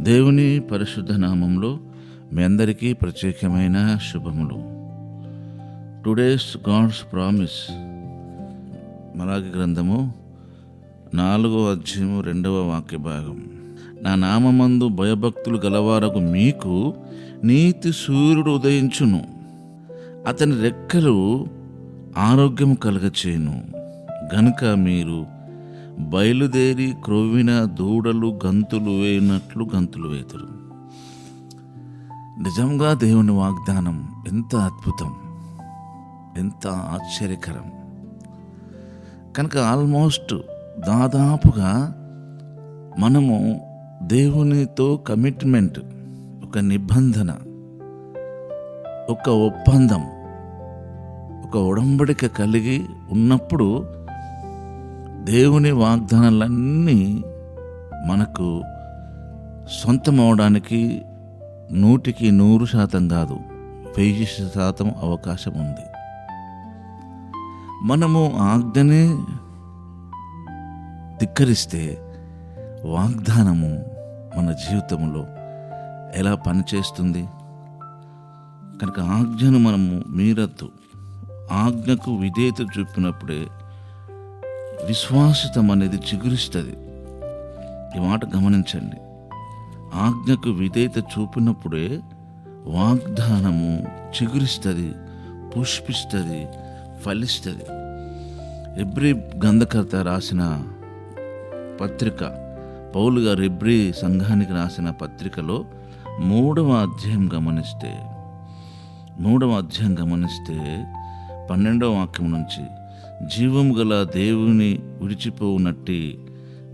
దేవుని పరిశుద్ధ నామంలో మీ అందరికీ ప్రత్యేకమైన శుభములు. టుడేస్ గాడ్స్ ప్రామిస్, మలాకి గ్రంథము 4వ అధ్యాయము 2వ వాక్య భాగం. నా నామమందు భయభక్తులు గలవారకు మీకు నీతి సూర్యుడు ఉదయించును, అతని రెక్కలు ఆరోగ్యము కలగచేయును. గనుక మీరు బయలుదేరి క్రొవ్విన దూడలు గంతులు వేయినట్లు గంతులు వేతురు. నిజంగా దేవుని వాగ్దానం ఎంత అద్భుతం, ఎంత ఆశ్చర్యకరం. కనుక ఆల్మోస్ట్ దాదాపుగా మనము దేవునితో కమిట్మెంట్, ఒక నిబంధన, ఒక ఒప్పందం, ఒక ఒడంబడిక కలిగి ఉన్నప్పుడు దేవుని వాగ్దానాలన్నీ మనకు సొంతమవడానికి 100% కాదు, 1000% అవకాశం ఉంది. మనము ఆజ్ఞనే ధిక్కరిస్తే వాగ్దానము మన జీవితంలో ఎలా పనిచేస్తుంది? కనుక ఆజ్ఞను మనము మీరద్దు. ఆజ్ఞకు విధేయత చూపినప్పుడే విశ్వాసితం అనేది చిగురిస్తుంది. ఈ మాట గమనించండి. ఆజ్ఞకు విధేయత చూపినప్పుడే వాగ్దానము చిగురిస్తుంది, పుష్పిస్తుంది, ఫలిస్తుంది. ఎబ్రీ గ్రంథకర్త రాసిన పత్రిక, పౌలు గారు ఎబ్రీ సంఘానికి రాసిన పత్రికలో 3వ అధ్యాయం గమనిస్తే 12వ వాక్యం నుంచి, జీవము గల దేవుని విడిచిపోవునట్టి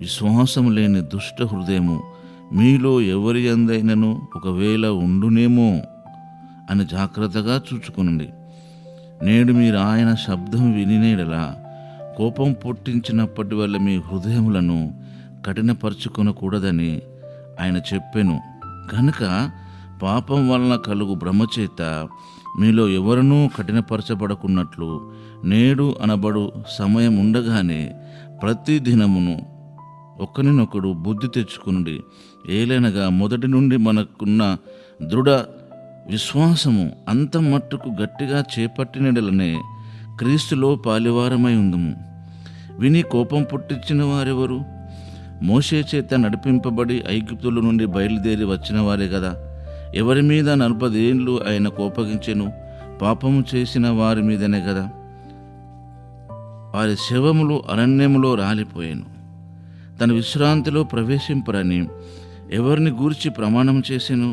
విశ్వాసం లేని దుష్ట హృదయము మీలో ఎవరి అందైనను ఒకవేళ ఉండునేమో అని జాగ్రత్తగా చూచుకునండి. నేడు మీరు ఆయన శబ్దం వినినేడలా కోపం పుట్టించినప్పటి వల్ల మీ హృదయములను కఠినపరచుకొనకూడదని ఆయన చెప్పెను. కనుక పాపం వలన కలుగు భ్రమచేత మీలో ఎవరనూ కఠినపరచబడకున్నట్లు నేడు అనబడు సమయం ఉండగానే ప్రతి దినమును ఒకరినొకడు బుద్ధి తెచ్చుకుని, ఏలైనగా మొదటి నుండి మనకున్న దృఢ విశ్వాసము అంత మట్టుకు గట్టిగా చేపట్టినడలనే క్రీస్తులో పాలివారమై ఉందుము. విని కోపం పుట్టించిన వారెవరు? మోషే చేత నడిపింపబడి ఐగుప్తుల నుండి బయలుదేరి వచ్చిన వారే కదా. ఎవరి మీద 40 ఏండ్లు ఆయన కోపగించెను? పాపము చేసిన వారి మీదనే కదా. వారి శవములు అరణ్యములో రాలిపోయాను. తన విశ్రాంతిలో ప్రవేశింపరని ఎవరిని గూర్చి ప్రమాణం చేసెను?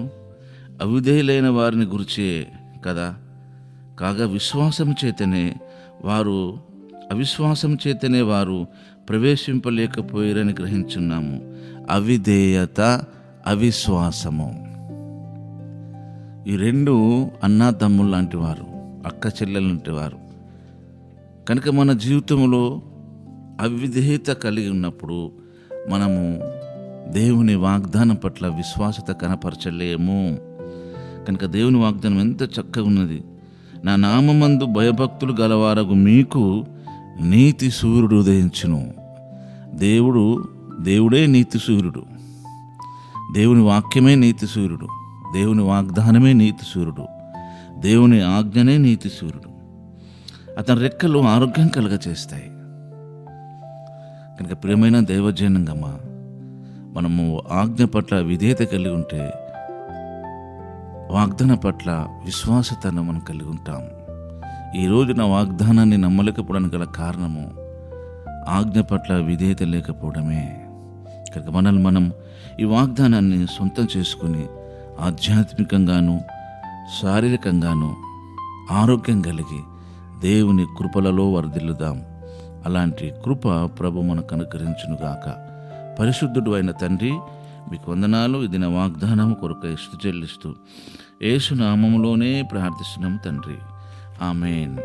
అవిధేయులైన వారిని గురిచే కదా. కాగా అవిశ్వాసం చేతనే వారు ప్రవేశింపలేకపోయారని గ్రహించున్నాము. అవిధేయత, అవిశ్వాసము, ఈ 2 అన్నాతమ్ములు లాంటి వారు, అక్క చెల్లెలు లాంటి వారు. కనుక మన జీవితంలో అవిధేయత కలిగి ఉన్నప్పుడు మనము దేవుని వాగ్దానం పట్ల విశ్వాసత కనపరచలేము. కనుక దేవుని వాగ్దానం ఎంత చక్కగా ఉన్నది. నా నామమందు భయభక్తులు గలవారకు మీకు నీతి సూర్యుడు ఉదయించును. దేవుడే నీతి సూర్యుడు. దేవుని వాక్యమే నీతి సూర్యుడు. దేవుని వాగ్దానమే నీతి సూర్యుడు. దేవుని ఆజ్ఞనే నీతి సూర్యుడు. అతని రెక్కలు ఆరోగ్యం కలుగచేస్తాయి. కనుక ప్రియమైన దైవజనంగమా, మనము ఆజ్ఞ పట్ల విధేయత కలిగి ఉంటే వాగ్దాన పట్ల విశ్వాసతను మనం కలిగి ఉంటాం. ఈరోజు నా వాగ్దానాన్ని నమ్మలేకపోవడానికి గల కారణము ఆజ్ఞ పట్ల విధేయత లేకపోవడమే. కనుక మనల్ని మనం ఈ వాగ్దానాన్ని సొంతం చేసుకుని ఆధ్యాత్మికంగాను శారీరకంగాను ఆరోగ్యం కలిగి దేవుని కృపలలో వర్ధిల్లుదాం. అలాంటి కృప ప్రభు మనకు అనుగ్రహించునుగాక. పరిశుద్ధుడు అయిన తండ్రి, మీకు వందనాలు. ఇది నా వాగ్దానం కొరకై స్తుతి చెల్లిస్తూ యేసు నామములోనే ప్రార్థిస్తున్నాం తండ్రి. ఆమేన్.